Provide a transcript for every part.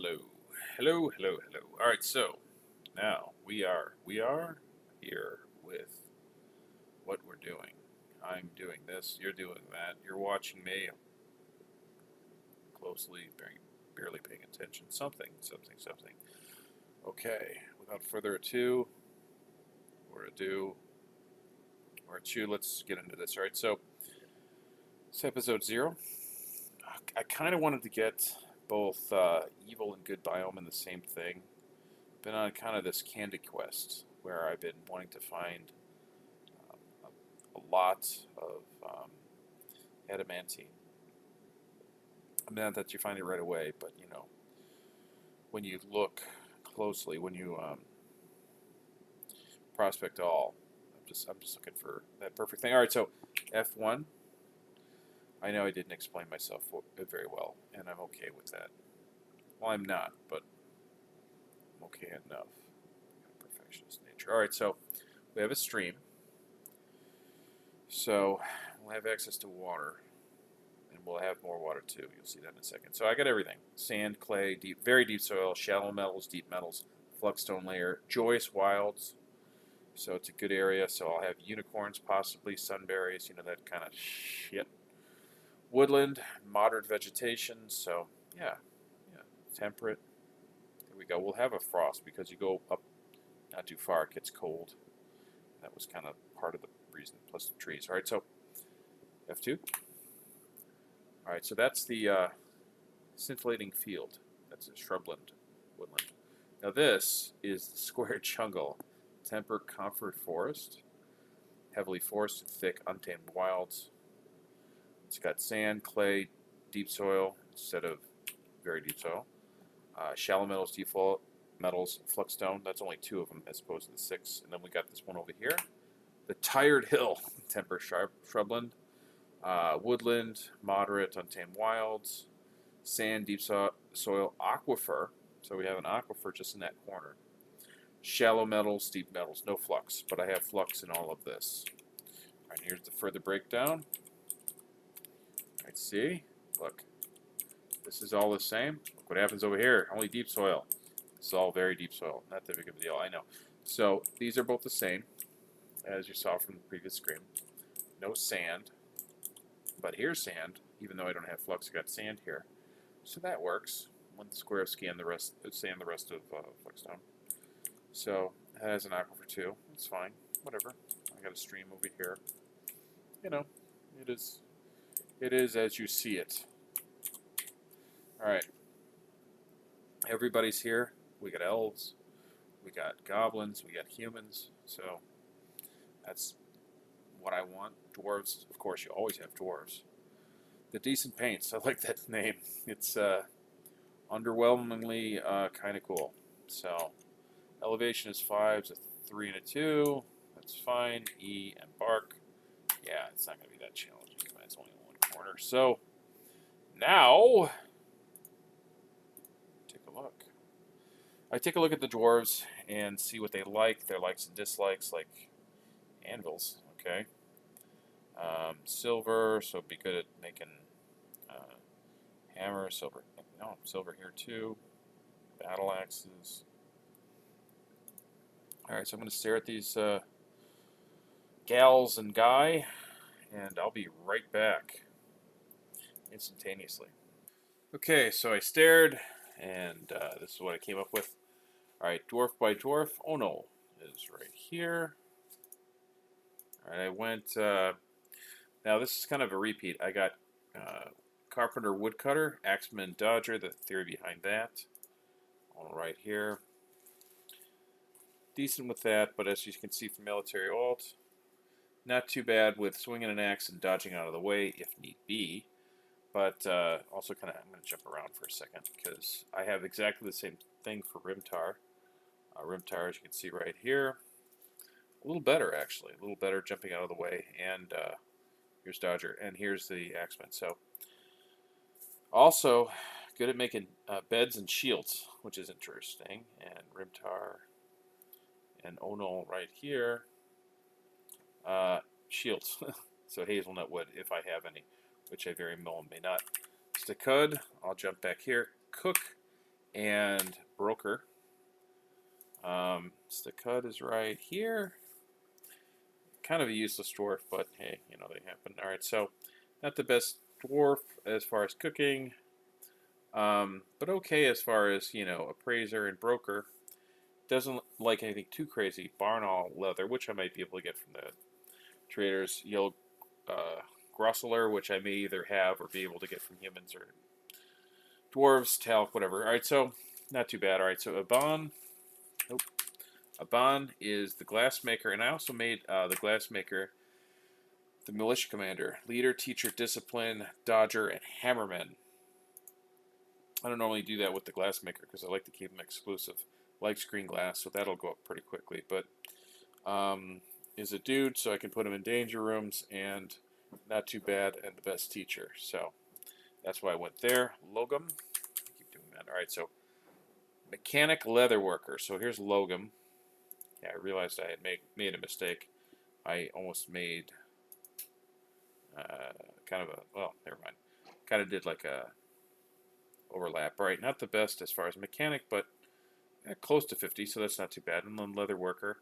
Hello, hello, hello, hello. All right, so now we are here with what we're doing. I'm doing this. You're doing that. You're watching me closely, barely paying attention. Something, something, something. Okay. Without further ado, or ado, or ado, let's get into this. All right. So it's episode 0. I kind of wanted to get both evil and good biome in the same thing. Been on kind of this candy quest where I've been wanting to find a lot of adamantine. I mean, not that you find it right away, but when you look closely, when you prospect all, I'm just looking for that perfect thing. All right, so F1. I know I didn't explain myself very well, and I'm okay with that. Well, I'm not, but I'm okay enough. Perfectionist nature. All right, so we have a stream, so we'll have access to water. And we'll have more water too. You'll see that in a second. So I got everything: sand, clay, deep, very deep soil, shallow metals, deep metals, flux-stone layer, joyous wilds. So it's a good area. So I'll have unicorns, possibly sunberries, that kind of shit. Woodland, moderate vegetation. So yeah, temperate. There we go. We'll have a frost because you go up not too far, it gets cold. That was kind of part of the reason. Plus the trees. All right, so F2. All right, so that's the scintillating field. That's a shrubland, woodland. Now this is the square jungle, temperate comfort forest, heavily forested, thick, untamed wilds. It's got sand, clay, deep soil instead of very deep soil. Shallow metals, deep metals, flux stone. That's only 2 of them as opposed to the 6. And then we got this one over here, the Tired Hill, temperate shrubland. Woodland, moderate, untamed wilds, sand, deep soil, aquifer. So we have an aquifer just in that corner. Shallow metals, deep metals, no flux, but I have flux in all of this. All right, here's the further breakdown. All right, see? Look, this is all the same. Look what happens over here. Only deep soil. This is all very deep soil. Not that big of a deal, I know. So these are both the same, as you saw from the previous screen. No sand. But here's sand, even though I don't have flux, I got sand here. So that works. 1 square of sand, the rest of flexstone. So it has an aquifer too. It's fine. Whatever. I got a stream over here. It is as you see it. Alright. Everybody's here. We got elves. We got goblins. We got humans. So that's what I want. Dwarves, of course, you always have dwarves. The decent paints, I like that name. It's underwhelmingly kind of cool. So elevation is 5, so 3 and a 2. That's fine. E and bark. Yeah, it's not going to be that challenging. It's only 1 corner. So now, take a look. I take a look at the dwarves and see what they like, their likes and dislikes, like anvils. Okay. Silver, so be good at making hammer, silver. No, silver here too. Battle axes. Alright, so I'm going to stare at these gals and guy, and I'll be right back instantaneously. Okay, so I stared, and this is what I came up with. Alright, dwarf by dwarf. Oh no, is right here. Alright, I went. Now this is kind of a repeat. I got Carpenter Woodcutter, Axeman Dodger, the theory behind that. All right here. Decent with that, but as you can see from military alt, not too bad with swinging an axe and dodging out of the way if need be. But also kind of, I'm going to jump around for a second because I have exactly the same thing for Rimtar. Rimtar, as you can see right here, a little better actually, a little better jumping out of the way. And here's Dodger, and here's the Axeman. So also good at making beds and shields, which is interesting. And Rimtar and Onol right here, shields. So hazelnut wood, if I have any, which I very well may not. Stakud, I'll jump back here. Cook and broker. Stakut is right here. Kind of a useless dwarf, but hey, you know, they happen. All right, so not the best dwarf as far as cooking, but okay as far as, you know, appraiser and broker. Doesn't like anything too crazy. Barn all leather, which I might be able to get from the traders. Yellow Grosseler, which I may either have or be able to get from humans or dwarves, talc, whatever. All right, so not too bad. All right, so Aban. Nope. Aban is the glassmaker, and I also made the glassmaker the militia commander, leader, teacher, discipline, dodger, and hammerman. I don't normally do that with the glassmaker because I like to keep them exclusive. Like screen glass, so that'll go up pretty quickly. But is a dude, so I can put him in danger rooms, and not too bad, and the best teacher. So that's why I went there. Logum. Keep doing that. All right, so mechanic leather worker. So here's Logum. Yeah, I realized I had made a mistake. I almost made kind of a, well, never mind. Kind of did like a overlap. All right, not the best as far as mechanic, but close to 50, so that's not too bad. And then leather worker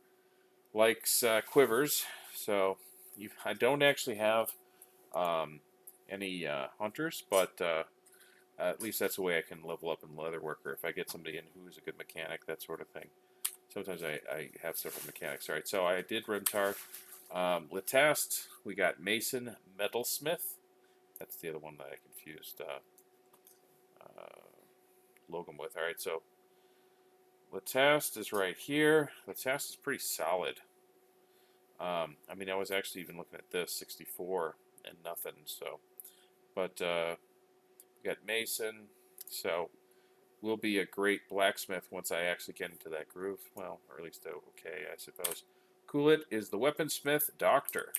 likes quivers, so I don't actually have any hunters, but at least that's the way I can level up in leather worker. If I get somebody in who's a good mechanic, that sort of thing. Sometimes I have several mechanics. All right, so I did Rimtar. Letast, we got Mason Metalsmith. That's the other one that I confused Logan with. All right, so Letast is right here. Letast is pretty solid. I mean, I was actually even looking at this 64 and nothing. So, but we got Mason. So will be a great blacksmith once I actually get into that groove. Well, or at least okay, I suppose. Coolit is the weaponsmith doctor.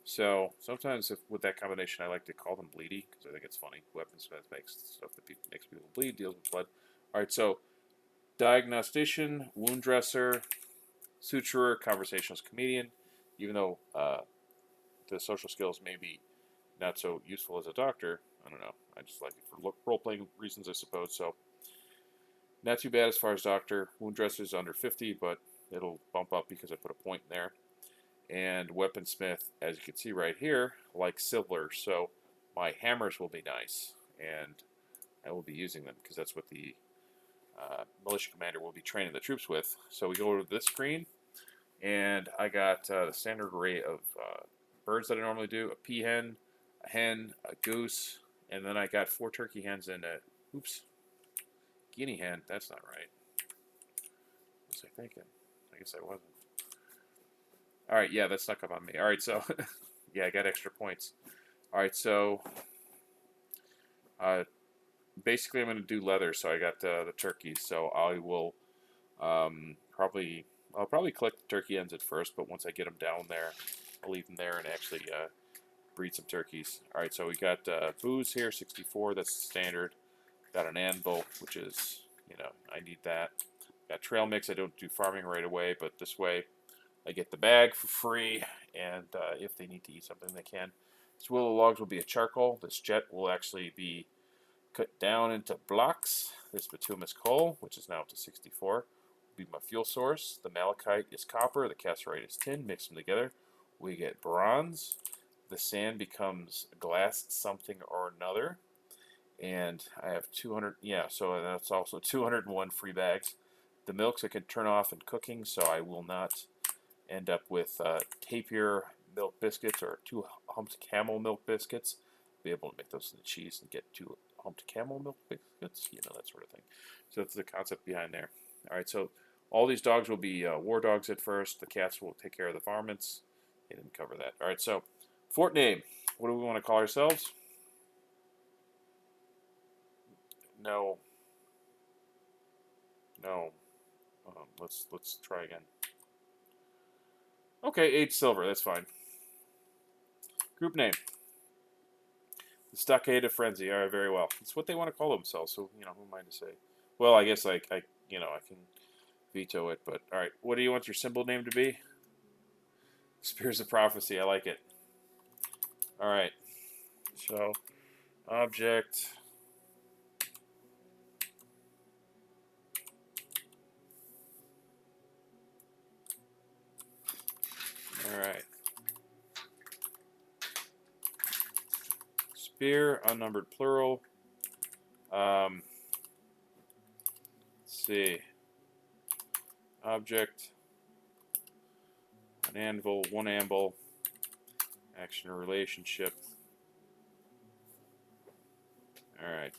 So sometimes with that combination, I like to call them bleedy because I think it's funny. Weaponsmith makes stuff that makes people bleed, deals with blood. All right, so diagnostician, wound dresser, suturer, conversationalist, comedian. Even though the social skills may be not so useful as a doctor, I don't know. I just like it for role-playing reasons, I suppose. So not too bad as far as doctor. Wound dresser is under 50, but it'll bump up because I put a point in there. And weaponsmith, as you can see right here, like Silver. So my hammers will be nice, and I will be using them because that's what the militia commander will be training the troops with. So we go to this screen, and I got the standard array of birds that I normally do: a peahen, a hen, a goose, and then I got 4 turkey hens and a guinea hen. That's not right. What was I thinking? I guess I wasn't. All right, yeah, that snuck up on me. All right, so yeah, I got extra points. All right, so basically I'm going to do leather, so I got the turkeys. So I will I'll probably collect the turkey ends at first, but once I get them down there, I'll leave them there and actually breed some turkeys. All right, so we got booze here, 64. That's standard. Got an anvil, which is, you know, I need that. Got trail mix. I don't do farming right away, but this way I get the bag for free, and if they need to eat something, they can. This willow logs will be a charcoal. This jet will actually be cut down into blocks. This bituminous coal, which is now up to 64, will be my fuel source. The malachite is copper. The cassiterite is tin. Mix them together. We get bronze. The sand becomes glass something or another. And I have 200, yeah, so that's also 201 free bags. The milks I can turn off in cooking, so I will not end up with tapir milk biscuits or 2 humped camel milk biscuits. Be able to make those into cheese and get 2 humped camel milk biscuits, you know, that sort of thing. So that's the concept behind there. All right, so all these dogs will be war dogs at first. The cats will take care of the varmints. They didn't cover that. All right, so fort name. What do we want to call ourselves? No. No. Let's try again. Okay, Agedsilver. That's fine. Group name. The Stockade of Frenzy. All right, very well. It's what they want to call themselves. So you know, who am I to say? Well, I guess I you know, I can veto it. But all right, what do you want your symbol name to be? Spears of Prophecy. I like it. All right. So object spear, unnumbered plural. Let's see. Object, an anvil, one anvil, action or relationship. Alright.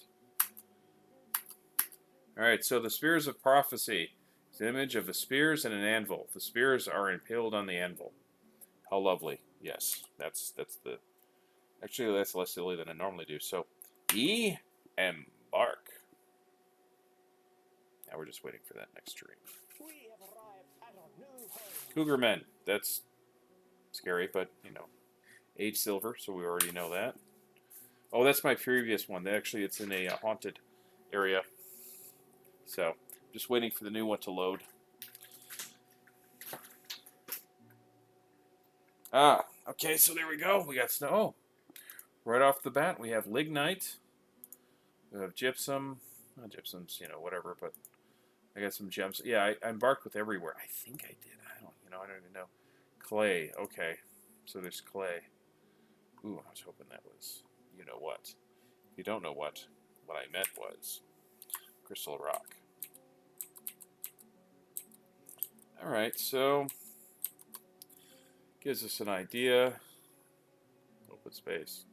Alright, so the spears of prophecy. It's the image of the spears and an anvil. The spears are impaled on the anvil. How lovely. Yes, that's the... Actually, that's less silly than I normally do. So, embark. Now we're just waiting for that next stream. Cougar Men. That's scary, but, you know. Agedsilver, so we already know that. Oh, that's my previous one. Actually, it's in a haunted area. So, just waiting for the new one to load. Ah, okay, so there we go. We got snow. Oh, right off the bat, we have lignite. We have gypsum. Not gypsum's, you know, whatever, but I got some gems. Yeah, I embarked with everywhere. I think I did. I don't even know. Clay. Okay, so there's clay. Ooh, I was hoping that was, you know what. If you don't know what I meant was crystal rock. All right, so gives us an idea. Open space.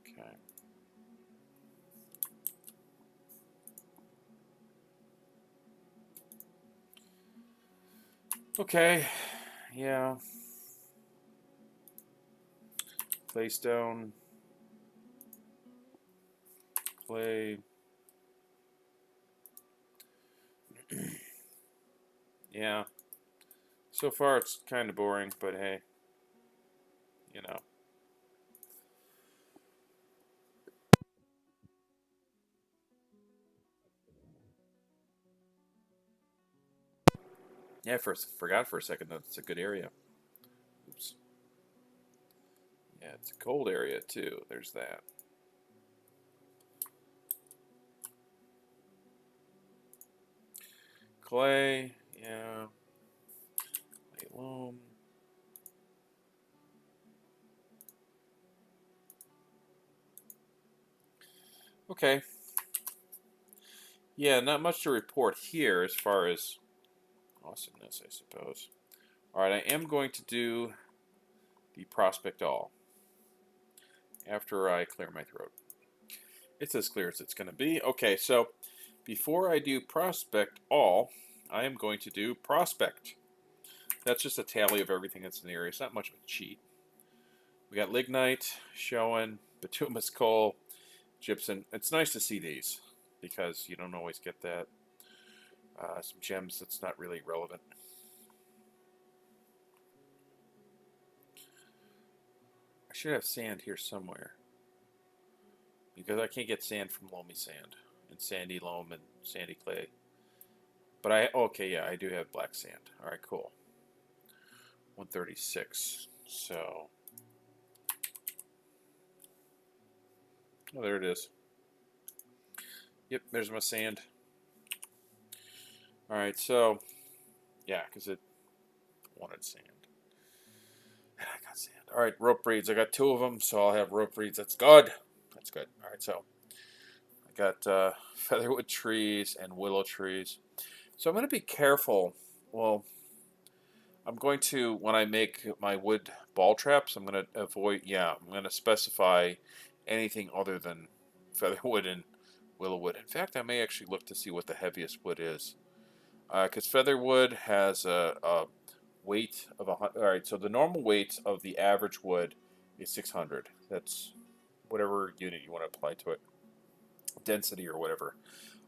Okay. Okay, yeah. Claystone. Clay. Yeah. So far it's kind of boring, but hey, you know. Yeah, forgot for a second that it's a good area. Oops. Yeah, it's a cold area too. There's that. Clay, yeah. Clay loam. Okay. Yeah, not much to report here as far as awesomeness, I suppose. Alright, I am going to do the prospect all after I clear my throat. It's as clear as it's going to be. Okay, so before I do prospect all, I am going to do prospect. That's just a tally of everything that's in the area. It's not much of a cheat. We got lignite showing, bituminous coal, gypsum. It's nice to see these because you don't always get that. Some gems that's not really relevant. I should have sand here somewhere because I can't get sand from loamy sand and sandy loam and sandy clay. But okay, yeah, I do have black sand. All right, cool. 136. So, oh, there it is. Yep, there's my sand. All right, so, yeah, because it wanted sand. And I got sand. All right, rope reeds. I got 2 of them, so I'll have rope reeds. That's good. That's good. All right, so I got featherwood trees and willow trees. So I'm going to be careful. Well, I'm going to, when I make my wood ball traps, I'm going to avoid, I'm going to specify anything other than featherwood and willowwood. In fact, I may actually look to see what the heaviest wood is. Because featherwood has a weight of 100. All right, so the normal weight of the average wood is 600. That's whatever unit you want to apply to it. Density or whatever.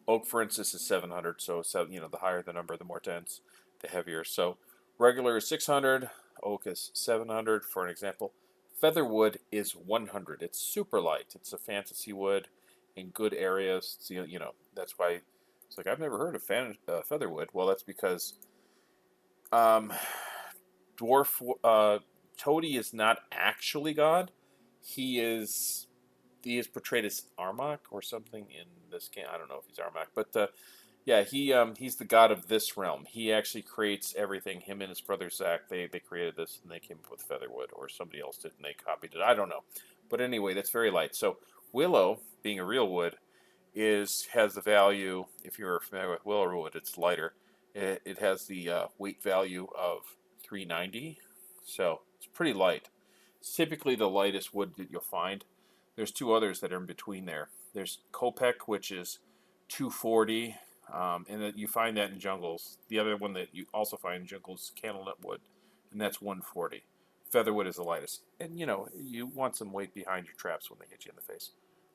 Oak, for instance, is 700. So, the higher the number, the more dense, the heavier. So regular is 600. Oak is 700, for an example. Featherwood is 100. It's super light. It's a fantasy wood in good areas. So, that's why it's like I've never heard of featherwood. Well, that's because Dwarf Toady is not actually God. He is portrayed as Armagh or something in this game. I don't know if he's Armagh, but yeah, he's the god of this realm. He actually creates everything. Him and his brother Zach, they created this and they came up with featherwood, or somebody else did and they copied it. I don't know, But anyway, that's very light. So willow, being a real wood, has the value. If you're familiar with willow wood, it's lighter. It has the weight value of 390, so it's pretty light. It's typically the lightest wood that you'll find. There's two others that are in between there. There's Kopek, which is 240, and that you find that in jungles. The other one that you also find in jungles is candlenut wood, and that's 140. Featherwood is the lightest, and you want some weight behind your traps when they hit you in the face.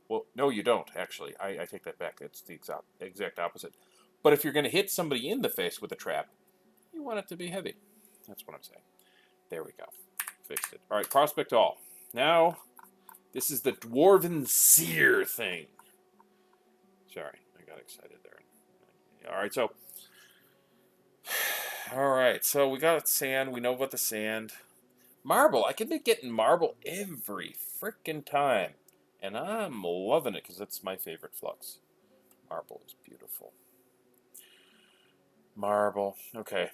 Well, no, you don't, actually. I take that back. It's the exact opposite. But if you're going to hit somebody in the face with a trap, you want it to be heavy. That's what I'm saying. There we go. Fixed it. All right, Prospect All. Now, this is the Dwarven Seer thing. Sorry, I got excited there. All right, so we got sand. We know about the sand. Marble. I can be getting marble every freaking time. And I'm loving it because that's my favorite flux. Marble is beautiful. Marble. Okay.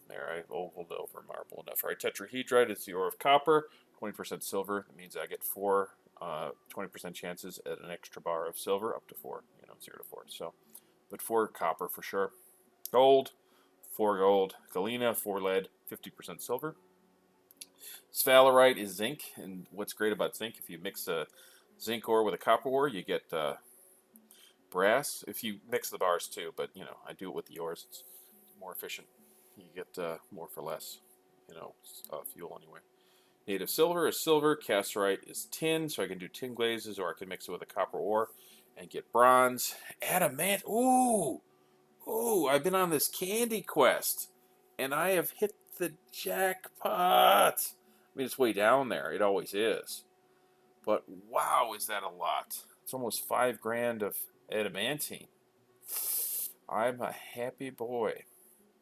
There, I've ovaled over marble enough. All right, tetrahedrite is the ore of copper. 20% silver. That means I get 20% chances at an extra bar of silver, up to 4. 0 to 4. So, but 4 copper for sure. Gold. 4 gold. Galena, 4 lead. 50% silver. Sphalerite is zinc. And what's great about zinc, if you mix a zinc ore with a copper ore, you get brass. If you mix the bars too, but I do it with the ores. It's more efficient. You get more for less, fuel anyway. Native silver is silver. Casterite is tin, so I can do tin glazes, or I can mix it with a copper ore and get bronze. Adamant. Ooh, I've been on this candy quest, and I have hit the jackpot. I mean, it's way down there. It always is. But wow, is that a lot? It's almost $5,000 of adamantine. I'm a happy boy.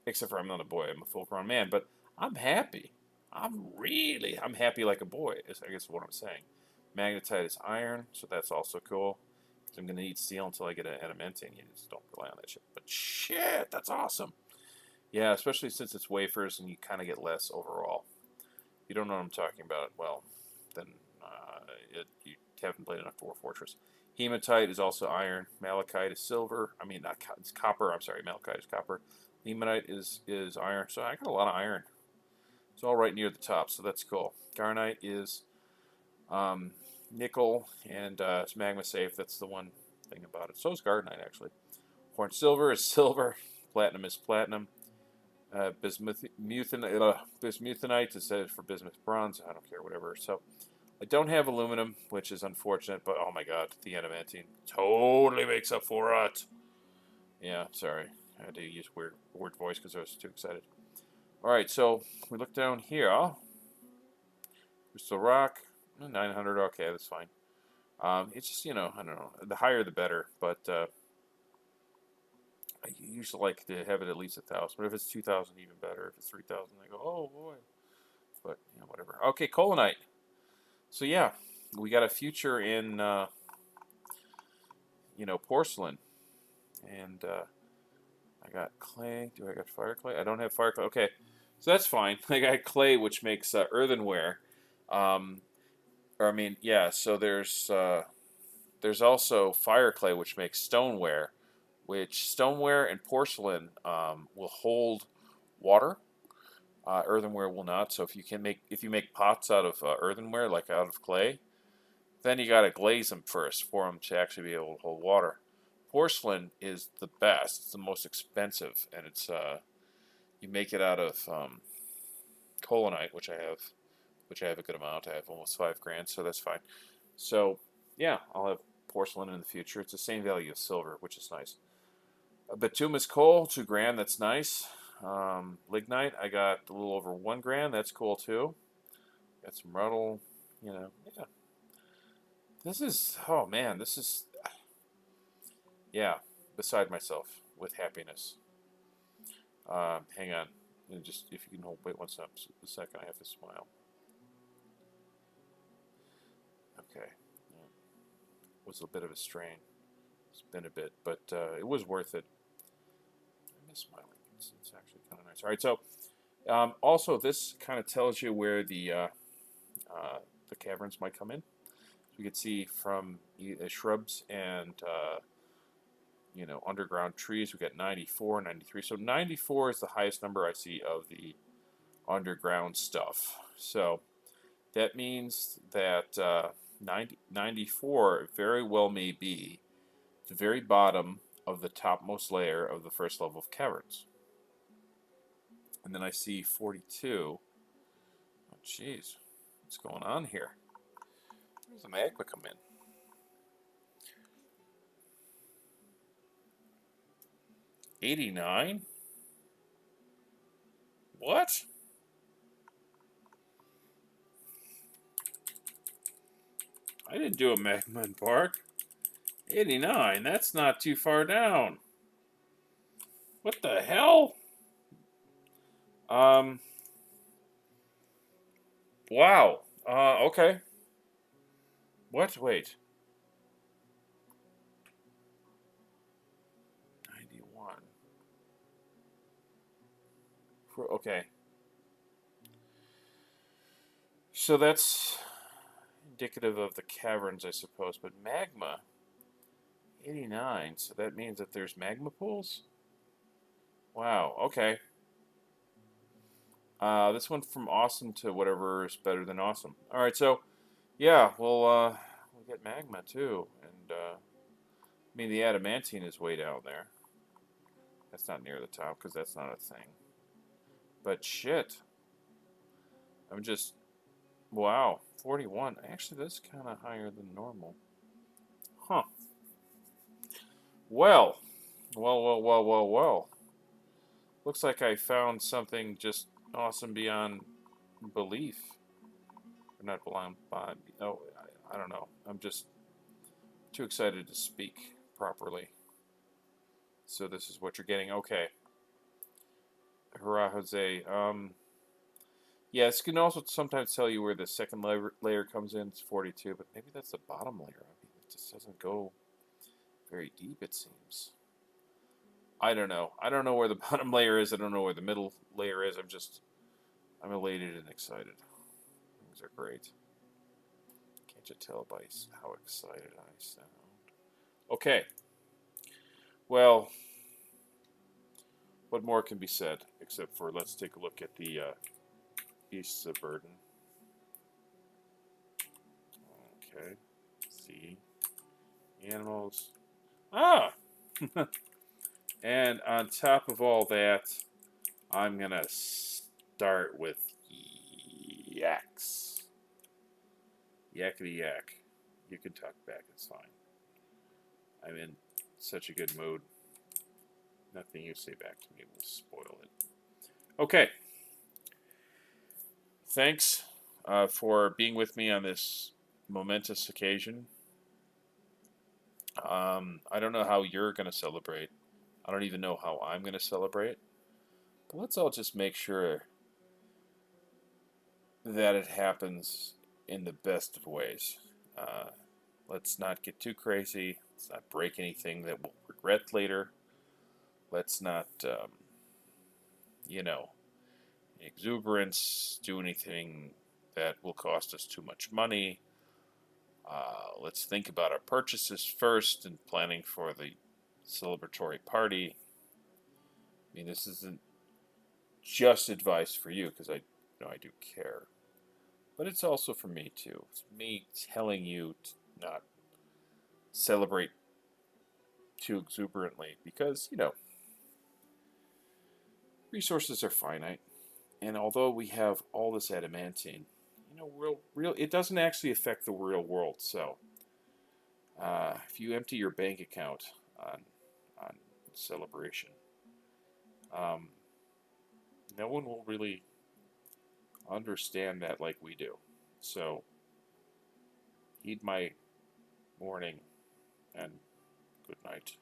Except for I'm not a boy. I'm a full-grown man. But I'm happy. I'm happy like a boy, I guess is what I'm saying. Magnetite is iron, so that's also cool. I'm going to need steel until I get an adamantine. You just don't rely on that shit. But shit, that's awesome. Yeah, especially since it's wafers and you kind of get less overall. If you don't know what I'm talking about, well, then you haven't played enough Dwarf Fortress. Hematite is also iron. Malachite is silver. I mean, it's copper. I'm sorry, malachite is copper. Hematite is iron. So I got a lot of iron. It's all right near the top, so that's cool. Garnite is nickel, and it's magma safe. That's the one thing about it. So is Gardenite, actually. Horn silver is silver. Platinum is platinum. Bismuthinite is for bismuth bronze. I don't care, whatever. So I don't have aluminum, which is unfortunate, but oh my god, the adamantine totally makes up for it. Yeah, sorry. I had to use weird voice because I was too excited. Alright, so we look down here. Crystal rock, 900, okay, that's fine. It's just, I don't know, the higher the better, but I usually like to have it at least 1,000. But if it's 2,000, even better. If it's 3,000, I go, oh boy. But whatever. Okay, colonite. So yeah, we got a future in porcelain, and I got clay. Do I got fire clay? I don't have fire clay. Okay, so that's fine. I got clay, which makes earthenware. So there's also fire clay, which makes stoneware. Which stoneware and porcelain will hold water. Earthenware will not. So if you make pots out of earthenware, like out of clay, then you got to glaze them first for them to actually be able to hold water. Porcelain is the best. It's the most expensive, and it's you make it out of colonite, which I have a good amount. I have almost $5,000, so that's fine. So yeah, I'll have porcelain in the future. It's the same value as silver, which is nice. Bituminous coal, $2,000. That's nice. Lignite, I got a little over $1,000. That's cool too. Got some ruddle, yeah. This is, oh man, yeah, beside myself with happiness. Hang on, just if you can wait one second, I have to smile. Okay, was a bit of a strain. It's been a bit, but it was worth it. I miss smiling. It's actually kind of nice. All right, so also this kind of tells you where the caverns might come in. So we can see from shrubs and underground trees. We got 94, 93. So 94 is the highest number I see of the underground stuff. So that means that 94 very well may be the very bottom of the topmost layer of the first level of caverns. And then I see 42. Oh, jeez. What's going on here? Where's the magma come in? 89? What? I didn't do a magma in Park. 89, that's not too far down. What the hell? Wow. Okay. What? Wait. 91. Okay. So that's indicative of the caverns, I suppose, but magma, 89, so that means that there's magma pools? Wow, okay. This went from awesome to whatever is better than awesome. Alright, so, yeah, we'll get magma, too, and, I mean, the adamantine is way down there. That's not near the top, because that's not a thing. But shit. I'm just, wow, 41. Actually, that's kind of higher than normal. Huh. Well. Looks like I found something just awesome beyond belief. Or not beyond, oh, I don't know. I'm just too excited to speak properly. So this is what you're getting. Okay. Hurrah, Jose. Yeah, this can also sometimes tell you where the second layer comes in. It's 42, but maybe that's the bottom layer. I mean, it just doesn't go very deep, it seems. I don't know. I don't know where the bottom layer is. I don't know where the middle layer is. I'm elated and excited. Things are great. Can't you tell by how excited I sound? Okay. Well, what more can be said except for let's take a look at the beasts of burden. Okay. See. Animals. Ah! And on top of all that, I'm going to start with yaks. Yakety yak. You can talk back, it's fine. I'm in such a good mood. Nothing you say back to me will spoil it. Okay. Thanks for being with me on this momentous occasion. I don't know how you're going to celebrate. I don't even know how I'm going to celebrate. But let's all just make sure that it happens in the best of ways. Let's not get too crazy. Let's not break anything that we'll regret later. Let's not, exuberance, do anything that will cost us too much money. Let's think about our purchases first and planning for the celebratory party. I mean, this isn't just advice for you because I do care, but it's also for me too. It's me telling you to not celebrate too exuberantly because resources are finite, and although we have all this adamantine, real it doesn't actually affect the real world. So if you empty your bank account on celebration, no one will really understand that like we do. So heed my warning and good night.